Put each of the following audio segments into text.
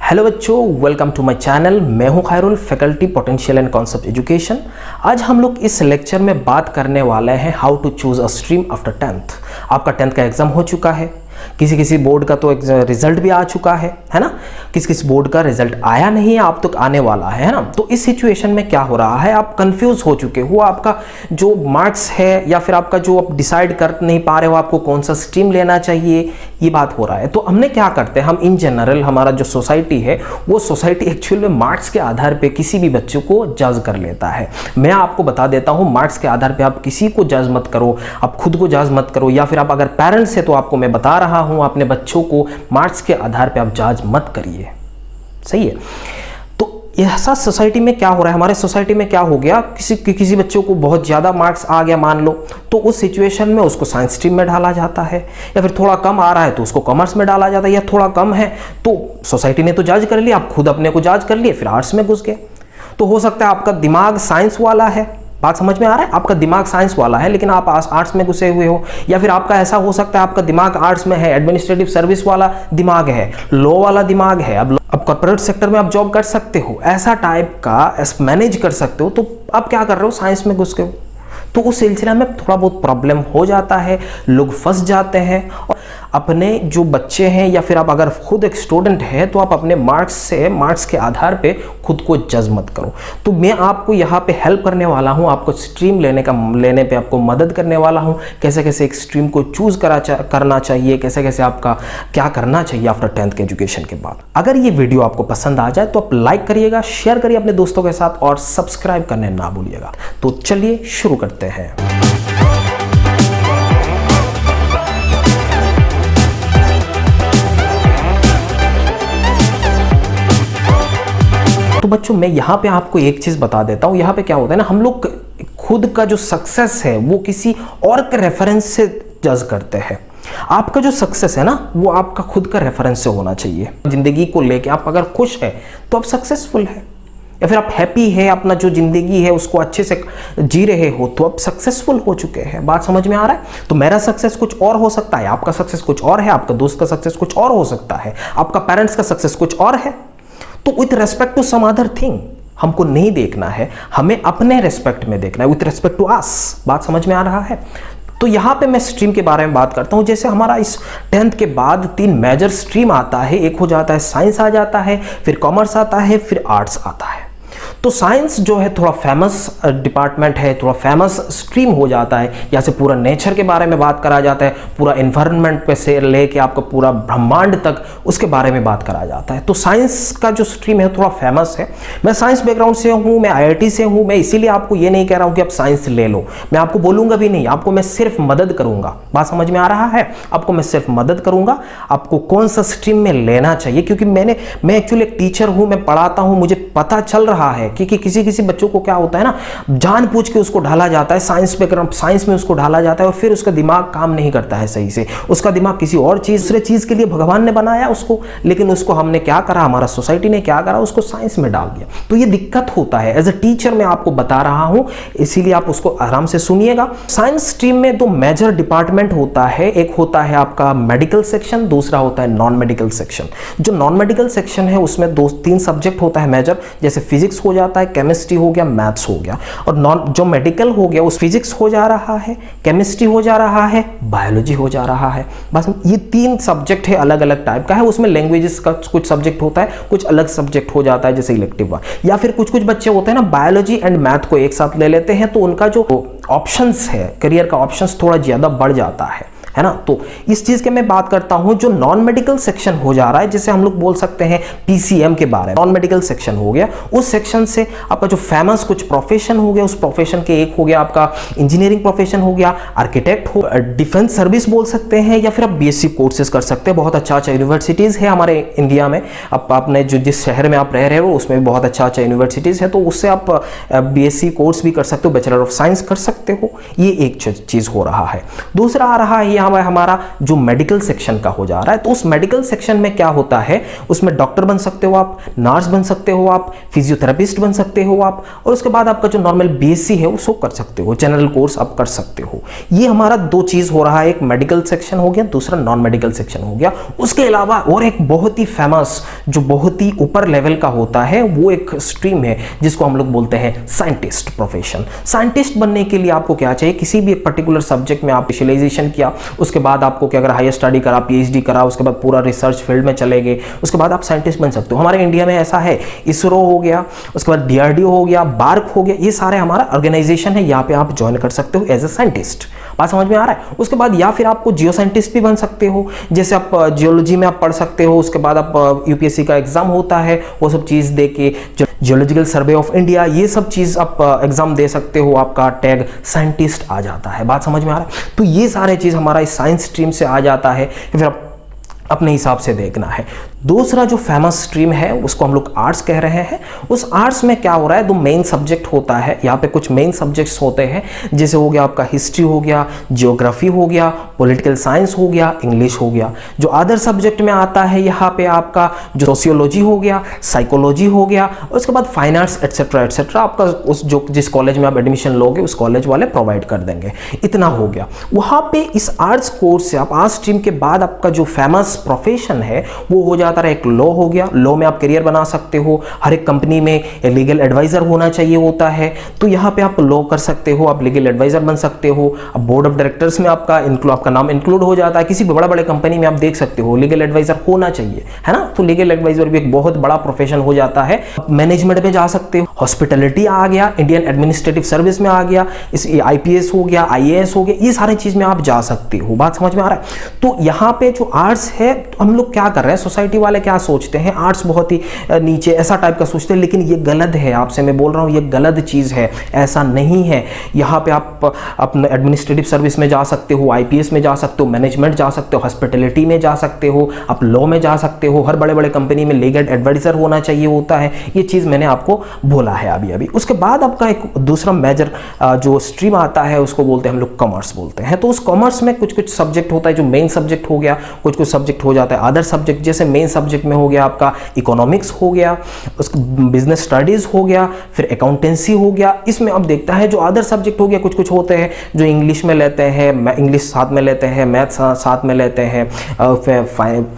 Hello बच्चों, welcome to my channel. मैं हूं Khairul, faculty potential and concept education. आज हम लोग इस लेक्चर में बात करने वाले हैं how to choose a stream after 10th। आपका 10th का एग्जाम हो चुका है, किसी बोर्ड का तो रिजल्ट भी आ चुका है ना। किसी बोर्ड का रिजल्ट आया नहीं है, आप तक आने वाला है ना। तो इस सिचुएशन में क्या हो रहा है, आप कंफ्यूज हो चुके हो। आपका जो मार्क्स है या फिर आपका जो आप डिसाइड कर नहीं पा रहे हो आपको कौन सा स्ट्रीम लेना चाहिए, ये बात हो रहा है। तो हमने क्या करते हैं, हम इन जनरल हमारा जो सोसाइटी है वो सोसाइटी एक्चुअली में मार्क्स के आधार पे किसी भी बच्चे को जज कर लेता है। मैं आपको बता देता हूँ, मार्क्स के आधार पे आप किसी को जज मत करो, आप खुद को जज मत करो, या फिर आप अगर पेरेंट्स है तो आपको मैं बता रहा हूँ अपने बच्चों को मार्क्स के आधार पे आप जज मत करिए। सही है। तो ऐसा सोसाइटी में क्या हो रहा है, हमारे सोसाइटी में क्या हो गया, किसी बच्चों को बहुत ज़्यादा मार्क्स आ गया मान लो, तो उस सिचुएशन में उसको साइंस स्ट्रीम में डाला जाता है, या फिर थोड़ा कम आ रहा है तो उसको कॉमर्स में डाला जाता है, या थोड़ा कम है तो सोसाइटी ने तो जज कर लिया, आप खुद अपने को जज कर लिए, फिर आर्ट्स में घुस गए। तो हो सकता है आपका दिमाग साइंस वाला है, बात समझ में आ रहा है, आपका दिमाग साइंस वाला है लेकिन आप आर्ट्स में घुसे हुए हो, या फिर आपका ऐसा हो सकता है आपका दिमाग आर्ट्स में है, एडमिनिस्ट्रेटिव सर्विस वाला दिमाग है, लॉ वाला दिमाग है, अब कॉर्पोरेट सेक्टर में आप जॉब कर सकते हो, ऐसा टाइप का मैनेज कर सकते हो। तो आप क्या कर रहे हो, साइंस में घुस गए हो, तो उस सिलसिले में थोड़ा बहुत प्रॉब्लम हो जाता है, लोग फंस जाते हैं। और अपने जो बच्चे हैं या फिर आप अगर खुद एक स्टूडेंट है तो आप अपने मार्क्स के आधार पे खुद को जज मत करो। तो मैं आपको यहाँ पे हेल्प करने वाला हूँ, आपको स्ट्रीम लेने पे आपको मदद करने वाला हूँ, कैसे कैसे एक स्ट्रीम को चूज करना चाहिए, कैसे कैसे आपका क्या करना चाहिए आफ्टर 10th के एजुकेशन के बाद। अगर ये वीडियो आपको पसंद आ जाए तो आप लाइक करिएगा, शेयर करिए अपने दोस्तों के साथ और सब्सक्राइब करने ना भूलिएगा। तो चलिए शुरू करते हैं। तो बच्चों मैं यहाँ पे आपको एक चीज बता देता हूँ, यहाँ पे क्या होता है ना, हम लोग खुद का जो सक्सेस है वो किसी और के रेफरेंस से जज करते हैं। आपका जो सक्सेस है ना वो आपका खुद का रेफरेंस से होना चाहिए। जिंदगी को लेके आप अगर खुश है तो आप सक्सेसफुल है, या फिर आप हैप्पी है, अपना जो जिंदगी है उसको अच्छे से जी रहे हो तो आप सक्सेसफुल हो चुके हैं। बात समझ में आ रहा है। तो मेरा सक्सेस कुछ और हो सकता है, आपका सक्सेस कुछ और है, आपका दोस्त का सक्सेस कुछ और हो सकता है, आपका पेरेंट्स का सक्सेस कुछ और है। तो with respect to some other thing हमको नहीं देखना है, हमें अपने रेस्पेक्ट में देखना है, विथ रेस्पेक्ट टू अस। बात समझ में आ रहा है। तो यहाँ पे मैं स्ट्रीम के बारे में बात करता हूँ। जैसे हमारा इस 10th के बाद 3 मेजर स्ट्रीम आता है, एक हो जाता है साइंस आ जाता है, फिर कॉमर्स आता है, फिर आर्ट्स आता है। तो साइंस जो है थोड़ा फेमस डिपार्टमेंट है, थोड़ा फेमस स्ट्रीम हो जाता है, यहाँ से पूरा नेचर के बारे में बात करा जाता है, पूरा एनवायरनमेंट पे से लेके आपका पूरा ब्रह्मांड तक उसके बारे में बात करा जाता है। तो साइंस का जो स्ट्रीम है थोड़ा फेमस है। मैं साइंस बैकग्राउंड से हूँ, मैं IIT से हूँ, मैं इसीलिए आपको ये नहीं कह रहा हूँ कि आप साइंस ले लो, मैं आपको बोलूँगा भी नहीं, आपको मैं सिर्फ मदद करूँगा। बात समझ में आ रहा है। आपको मैं सिर्फ मदद करूँगा आपको कौन सा स्ट्रीम में लेना चाहिए, क्योंकि मैं एक्चुअली एक टीचर हूँ, मैं पढ़ाता हूँ, मुझे पता चल रहा है कि किसी बच्चों को क्या होता है ना, जानबूझ के उसको ढाला जाता है साइंस में उसको ढाला जाता है और फिर उसका दिमाग काम नहीं करता है सही से, उसका दिमाग किसी और दूसरे चीज के लिए भगवान ने बनाया उसको, लेकिन उसको हमने क्या करा, हमारा सोसाइटी ने क्या करा, उसको साइंस में डाल दिया। तो ये दिक्कत होता है। एज अ टीचर मैं आपको बता रहा हूं, इसीलिए आप उसको आराम से सुनिएगा। साइंस स्ट्रीम में 2 मेजर डिपार्टमेंट होता है, एक होता है आपका मेडिकल सेक्शन, दूसरा होता है नॉन मेडिकल सेक्शन। जो नॉन मेडिकल सेक्शन है उसमें 2-3 सब्जेक्ट होता है मेजर, जैसे फिजिक्स हो जाता है, केमिस्ट्री हो गया, मैथ्स हो गया। और जो मेडिकल हो गया उस फिजिक्स हो जा रहा है, केमिस्ट्री हो जा रहा है, बायोलॉजी हो जा रहा है। बस ये 3 सब्जेक्ट है, अलग अलग टाइप का है। उसमें लैंग्वेजेस का कुछ सब्जेक्ट होता है, कुछ अलग सब्जेक्ट हो जाता है जैसे इलेक्टिव, या फिर कुछ बच्चे होते हैं ना बायोलॉजी एंड मैथ को एक साथ ले लेते हैं, तो उनका जो ऑप्शंस है, करियर का ऑप्शंस थोड़ा ज्यादा बढ़ जाता है ना। तो इस चीज के मैं बात करता हूं। जो नॉन मेडिकल सेक्शन हो जा रहा है, जैसे हम लोग बोल सकते हैं PCM के बारे में, नॉन मेडिकल सेक्शन हो गया, उस सेक्शन से आपका जो फेमस कुछ प्रोफेशन हो गया, उस प्रोफेशन के एक हो गया आपका इंजीनियरिंग प्रोफेशन हो गया, आर्किटेक्ट हो, डिफेंस सर्विस बोल सकते हैं, या फिर आप BSc कोर्सेज कर सकते हैं। बहुत अच्छा यूनिवर्सिटीज है हमारे इंडिया में। आपने जिस शहर में आप रह रहे हो उसमें भी बहुत अच्छा यूनिवर्सिटीज है, तो उससे आप BSc कोर्स भी कर सकते हो, बैचलर ऑफ साइंस कर सकते हो। ये एक चीज हो रहा है। दूसरा आ रहा है यहाँ हमारा जो मेडिकल सेक्शन का हो जा रहा है, तो उस मेडिकल सेक्शन में क्या होता है, उसमें डॉक्टर बन सकते हो आप, नर्स बन सकते हो आप, फिजियोथेरेपिस्ट बन सकते हो आप, और उसके बाद आपका जो नॉर्मल बीएससी है उसको कर सकते हो, जनरल कोर्स आप कर सकते हो। ये हमारा दो चीज हो रहा है, एक मेडिकल सेक्शन हो गया, दूसरा नॉन मेडिकल सेक्शन हो गया। उसके अलावा और एक बहुत ही फेमस, जो बहुत ही ऊपर लेवल का होता है, वो एक स्ट्रीम है जिसको हम लोग बोलते हैं साइंटिस्ट प्रोफेशन। साइंटिस्ट बनने के लिए आपको क्या चाहिए, किसी भी एक पर्टिकुलर सब्जेक्ट में आप स्पेशलाइजेशन किया, उसके बाद आपको क्या, अगर हायर स्टडी करा, पीएचडी करा, उसके बाद पूरा रिसर्च फील्ड में चले गए, उसके बाद आप साइंटिस्ट बन सकते हो। हमारे इंडिया में ऐसा है, इसरो हो गया, उसके बाद डीआरडीओ हो गया, बार्क हो गया, ये सारे हमारा ऑर्गेनाइजेशन है, यहाँ पे आप ज्वाइन कर सकते हो एज ए साइंटिस्ट। बात समझ में आ रहा है? उसके बाद या फिर आपको जियो साइंटिस्ट भी बन सकते हो, जैसे आप जियोलॉजी में आप पढ़ सकते हो, उसके बाद आप यूपीएससी का एग्जाम होता है, वो सब चीज दे के जियोलॉजिकल सर्वे ऑफ इंडिया, ये सब चीज आप एग्जाम दे सकते हो, आपका टैग साइंटिस्ट आ जाता है। बात समझ में आ रहा है? तो ये सारे चीज हमारा इस साइंस स्ट्रीम से आ जाता है, फिर आप अपने हिसाब से देखना है। दूसरा जो फेमस स्ट्रीम है उसको हम लोग आर्ट्स कह रहे हैं। उस आर्ट्स में क्या हो रहा है, दो मेन सब्जेक्ट होता है, यहाँ पे कुछ मेन सब्जेक्ट्स होते हैं, जैसे हो गया आपका हिस्ट्री हो गया, जियोग्राफी हो गया, पॉलिटिकल साइंस हो गया, इंग्लिश हो गया। जो अदर सब्जेक्ट में आता है यहाँ पे आपका जो सोशियोलॉजी हो गया, साइकोलॉजी हो गया, उसके बाद फाइनेंस एटसेट्रा एटसेट्रा, आपका उस जो जिस कॉलेज में आप एडमिशन लोगे उस कॉलेज वाले प्रोवाइड कर देंगे। इतना हो गया। वहाँ पे इस आर्ट्स कोर्स से आप आर्ट्स स्ट्रीम के बाद आपका जो फेमस प्रोफेशन है वो हो जाता है एक लॉ हो गया। लॉ में आप करियर बना सकते हो, हर एक कंपनी में लीगल एडवाइजर होना चाहिए होता है, तो यहाँ पे आप लॉ कर सकते हो, आप लीगल एडवाइजर बन सकते हो। अब बोर्ड ऑफ डायरेक्टर्स में आपका नाम इंक्लूड हो जाता है, किसी भी बड़े कंपनी में आप देख सकते हो लीगल एडवाइजर होना चाहिए, है ना। तो लीगल एडवाइजर भी एक बहुत बड़ा प्रोफेशन हो जाता है। मैनेजमेंट में जा सकते हो, हॉस्पिटलिटी आ गया, इंडियन एडमिनिस्ट्रेटिव सर्विस में आ गया, इस आईपीएस हो गया, आईएएस हो गया, ये सारी चीज में आप जा सकते हो। बात समझ में आ रहा है? तो यहाँ पे जो आर्ट्स है, हम लोग क्या कर रहे हैं, सोसाइटी वाले क्या सोचते हैं, आर्ट्स बहुत ही नीचे ऐसा टाइप का सोचते हैं, लेकिन ये गलत है। आपसे मैं बोल रहा हूँ ये गलत चीज है, ऐसा नहीं है। यहाँ पे आप अपने एडमिनिस्ट्रेटिव सर्विस में जा सकते हो, आईपीएस में जा सकते हो, मैनेजमेंट जा सकते हो, हॉस्पिटलिटी में जा सकते हो, आप लॉ में जा सकते हो, हर बड़े कंपनी में लीगल एडवाइजर होना चाहिए होता है। ये चीज मैंने आपको बोला है अभी। उसके बाद आपका एक दूसरा मेजर जो स्ट्रीम आता है उसको बोलते हैं हम लोग कॉमर्स बोलते हैं। तो उस कॉमर्स में कुछ सब्जेक्ट होता है जो मेन सब्जेक्ट हो गया, कुछ सब्जेक्ट हो जाता है अदर सब्जेक्ट। जैसे मेन सब्जेक्ट में हो गया आपका इकोनॉमिक्स हो गया, उसका बिजनेस स्टडीज हो गया, फिर अकाउंटेंसी हो गया। इसमें अब देखता है जो अदर सब्जेक्ट हो गया, कुछ होते हैं जो इंग्लिश में लेते हैं, इंग्लिश साथ में लेते हैं, मैथ्स साथ में लेते हैं,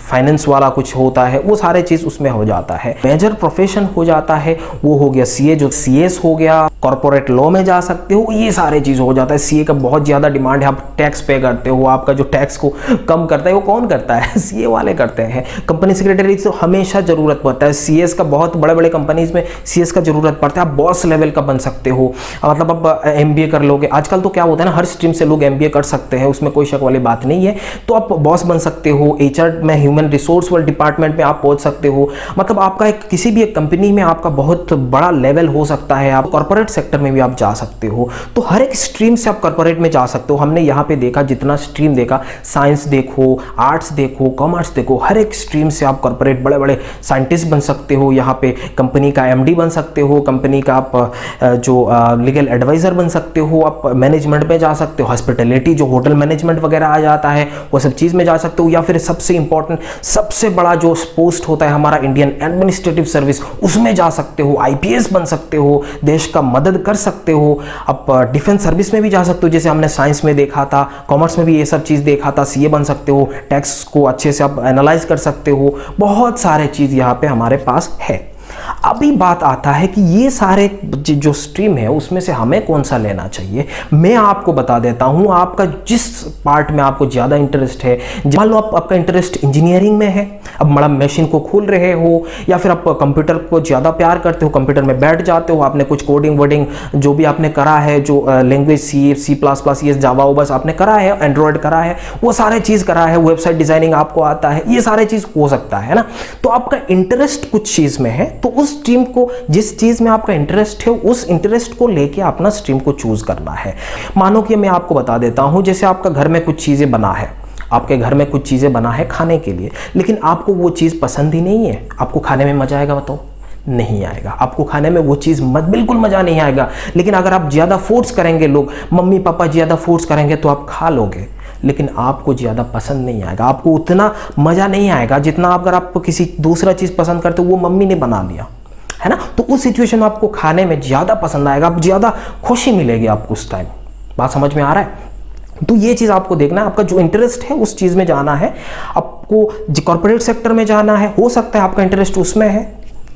फाइनेंस वाला कुछ होता है, वो सारे चीज उसमें हो जाता है। मेजर प्रोफेशन हो जाता है वो हो गया सीए, जो सीएस हो गया, कॉर्पोरेट लॉ में जा सकते हो, ये सारे चीज हो जाता है। सीए का बहुत ज्यादा डिमांड है, आप टैक्स पे करते हो, आपका जो टैक्स को कम करता है वो कौन करता है, सीए वाले करते हैं। कंपनी सेक्रेटरी तो हमेशा जरूरत पड़ता है, सीएस का बहुत बड़े कंपनीज में सीएस का जरूरत पड़ता है। आप बॉस लेवल का बन सकते हो, मतलब आप एमबीए कर लोगे। आजकल तो क्या होता है ना, हर स्ट्रीम से लोग एमबीए कर सकते हैं, उसमें कोई शक वाली बात नहीं है। तो आप बॉस बन सकते हो, एचआर में, ह्यूमन रिसोर्स वाले डिपार्टमेंट में आप पहुंच सकते हो। मतलब आपका एक किसी भी एक कंपनी में आपका बहुत बड़ा लेवल हो सकता है। आप कॉर्पोरेट सेक्टर में भी आप जा सकते हो। तो हर एक स्ट्रीम से आप कॉर्पोरेट में जा सकते हो। हमने यहाँ पे देखा, जितना स्ट्रीम देखा, साइंस देखो, आर्ट्स देखो, कॉमर्स देखो, हर एक स्ट्रीम से आप कॉर्पोरेट बड़े साइंटिस्ट बन सकते हो। यहाँ पे कंपनी का एमडी बन सकते हो, कंपनी का आप जो लीगल एडवाइजर बन सकते हो, आप मैनेजमेंट में जा सकते हो, हॉस्पिटलिटी जो होटल मैनेजमेंट वगैरह आ जाता है वो सब चीज में जा सकते हो। या फिर सबसे इंपॉर्टेंट, सबसे बड़ा जो पोस्ट होता है हमारा इंडियन एडमिनिस्ट्रेटिव सर्विस, उसमें जा सकते हो, आईपीएस बन सकते हो, देश का मदद कर सकते हो। आप डिफेंस सर्विस में भी जा सकते हो, जैसे हमने साइंस में देखा था, कॉमर्स में भी ये सब चीज देखा था। सीए बन सकते हो, टैक्स को अच्छे से आप एनालाइज कर सकते हो। बहुत सारे चीज यहाँ पे हमारे पास है। अभी बात आता है कि ये सारे जो स्ट्रीम है उसमें से हमें कौन सा लेना चाहिए। मैं आपको बता देता हूं, आपका जिस पार्ट में आपको ज्यादा इंटरेस्ट है, मान लो आपका इंटरेस्ट इंजीनियरिंग में है, अब बड़ा मशीन को खोल रहे हो, या फिर आप कंप्यूटर को ज्यादा प्यार करते हो, कंप्यूटर में बैठ जाते हो, आपने कुछ कोडिंग वोडिंग जो भी आपने करा है, जो लैंग्वेज सी प्लस प्लस, ये जावा बस आपने करा है, एंड्रॉयड करा है, वो सारे चीज करा है, वेबसाइट डिजाइनिंग आपको आता है, ये सारे चीज हो सकता है ना। तो आपका इंटरेस्ट कुछ चीज में है, तो उस स्ट्रीम को, जिस चीज में आपका इंटरेस्ट है, उस इंटरेस्ट को लेके अपना स्ट्रीम को चूज करना है। मानो कि मैं आपको बता देता हूं, जैसे आपका घर में कुछ चीजें बना है, आपके घर में कुछ चीजें बना है खाने के लिए, लेकिन आपको वो चीज पसंद ही नहीं है, आपको खाने में मजा आएगा बताओ? नहीं आएगा। आपको खाने में वो चीज बिल्कुल मजा नहीं आएगा। लेकिन अगर आप ज्यादा फोर्स करेंगे, लोग मम्मी पापा ज्यादा फोर्स करेंगे तो आप खा लोगे। लेकिन आपको ज़्यादा पसंद नहीं आएगा, आपको उतना मज़ा नहीं आएगा जितना अगर आप किसी दूसरा चीज़ पसंद करते हो, वो मम्मी ने बना लिया है ना, तो उस सिचुएशन में आपको खाने में ज़्यादा पसंद आएगा, आप ज़्यादा खुशी मिलेगी आपको उस टाइम। बात समझ में आ रहा है? तो ये चीज़ आपको देखना है, आपका जो इंटरेस्ट है उस चीज़ में जाना है। आपको कॉर्पोरेट सेक्टर में जाना है, हो सकता है आपका इंटरेस्ट उसमें है,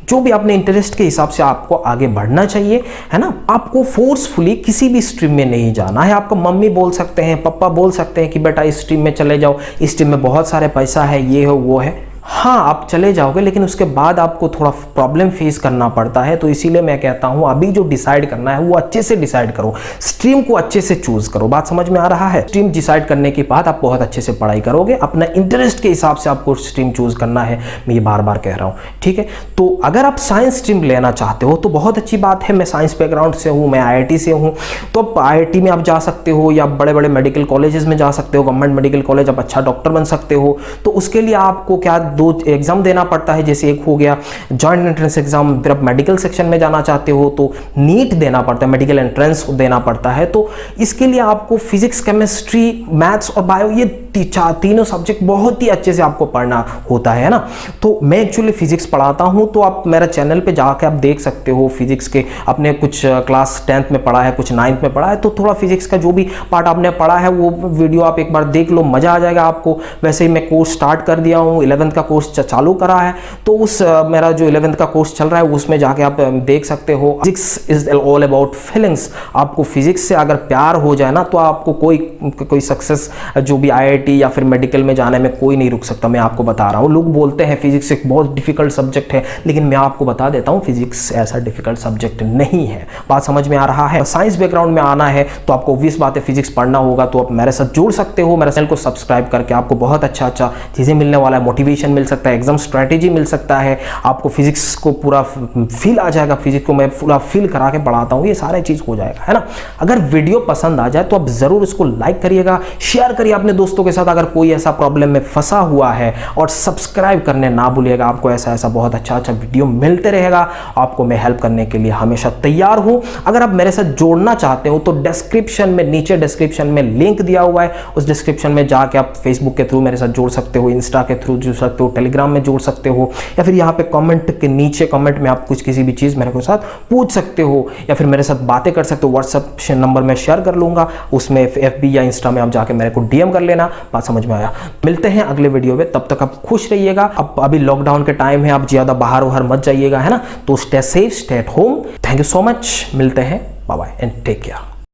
जो भी अपने इंटरेस्ट के हिसाब से आपको आगे बढ़ना चाहिए, है ना। आपको फोर्सफुली किसी भी स्ट्रीम में नहीं जाना है। आपको मम्मी बोल सकते हैं, पापा बोल सकते हैं कि बेटा इस स्ट्रीम में चले जाओ, इस स्ट्रीम में बहुत सारे पैसा है, ये हो वो है। हाँ, आप चले जाओगे, लेकिन उसके बाद आपको थोड़ा प्रॉब्लम फेस करना पड़ता है। तो इसीलिए मैं कहता हूँ अभी जो डिसाइड करना है वो अच्छे से डिसाइड करो, स्ट्रीम को अच्छे से चूज करो। बात समझ में आ रहा है? स्ट्रीम डिसाइड करने के बाद आप बहुत अच्छे से पढ़ाई करोगे, अपना इंटरेस्ट के हिसाब से आपको स्ट्रीम चूज करना है, मैं ये बार बार कह रहा हूँ, ठीक है। तो अगर आप साइंस स्ट्रीम लेना चाहते हो तो बहुत अच्छी बात है, मैं साइंस बैकग्राउंड से हूँ, मैं IIT से हूँ, तो आप IIT में आप जा सकते हो, या बड़े बड़े मेडिकल कॉलेजेस में जा सकते हो, गवर्नमेंट मेडिकल कॉलेज, आप अच्छा डॉक्टर बन सकते हो। तो उसके लिए आपको क्या 2 एग्जाम देना पड़ता है, जैसे एक हो गया जॉइंट एंट्रेंस एग्जाम, फिर आप मेडिकल सेक्शन में जाना चाहते हो तो नीट देना पड़ता है, मेडिकल एंट्रेंस देना पड़ता है। तो इसके लिए आपको फिजिक्स, केमिस्ट्री, मैथ्स और बायो, ये तीनों सब्जेक्ट बहुत ही अच्छे से आपको पढ़ना होता है ना। तो मैं एक्चुअली फिजिक्स पढ़ाता हूँ, तो आप मेरा चैनल पे जाके आप देख सकते हो फिजिक्स के, अपने कुछ क्लास 10th में पढ़ा है, कुछ 9th में पढ़ा है, तो थोड़ा फिजिक्स का जो भी पार्ट आपने पढ़ा है वो वीडियो आप एक बार देख लो, मज़ा आ जाएगा आपको। वैसे ही मैं कोर्स स्टार्ट कर दिया हूँ, 11th का कोर्स चालू करा है, तो उस मेरा जो 11th का कोर्स चल रहा है उसमें जाके आप देख सकते हो। Physics is all about feelings. आपको फिजिक्स से अगर प्यार हो जाए ना, तो आपको कोई सक्सेस, जो भी IIT या फिर मेडिकल में जाने में कोई नहीं रुक सकता। मैं आपको बता रहा हूँ, लोग बोलते हैं फिजिक्स एक बहुत डिफिकल्ट सब्जेक्ट है, लेकिन मैं आपको बता देता हूँ फिजिक्स ऐसा डिफिकल्ट सब्जेक्ट नहीं है। बात समझ में आ रहा है? साइंस बैकग्राउंड में आना है तो आपको ऑब्वियस बात है फिजिक्स पढ़ना होगा, तो आप मेरे साथ जुड़ सकते हो। मेरे चैनल को सब्सक्राइब करके आपको बहुत अच्छा चीज़ें मिलने वाला है, मोटिवेशन मिल सकता है, एग्जाम स्ट्रैटेजी मिल सकता है, आपको फिजिक्स को पूरा फील आ जाएगा, फिजिक्स को मैं पूरा फील करा के पढ़ाता हूँ, ये सारे चीज़ हो जाएगा, है ना। अगर वीडियो पसंद आ जाए तो आप ज़रूर इसको लाइक करिएगा, शेयर करिए अपने दोस्तों के साथ अगर कोई ऐसा प्रॉब्लम में फंसा हुआ है, और सब्सक्राइब करने ना भूलिएगा। आपको ऐसा बहुत अच्छा वीडियो मिलते रहेगा, आपको मैं हेल्प करने के लिए हमेशा तैयार हूँ। अगर आप मेरे साथ जोड़ना चाहते हो तो डिस्क्रिप्शन में, नीचे डिस्क्रिप्शन में लिंक दिया हुआ है, उस डिस्क्रिप्शन में जाके आप फेसबुक के थ्रू मेरे साथ जोड़ सकते हो, इंस्टा के थ्रू जुड़ सकते हो, टेलीग्राम में जोड़ सकते हो, या फिर यहाँ पे कमेंट के नीचे कमेंट में आप कुछ किसी भी चीज़ मेरे साथ पूछ सकते हो, या फिर मेरे साथ बातें कर सकते हो। व्हाट्सएप नंबर मैं शेयर कर लूँगा, उसमें FB या इंस्टा में आप जाके मेरे को DM कर लेना। बात समझ में आया? मिलते हैं अगले वीडियो में, तब तक आप खुश रहिएगा। अब अभी लॉकडाउन के टाइम है, आप ज़्यादा बाहर मत जाइएगा, है ना। तो stay safe, stay at home. Thank you so much, मिलते हैं, bye bye and take care.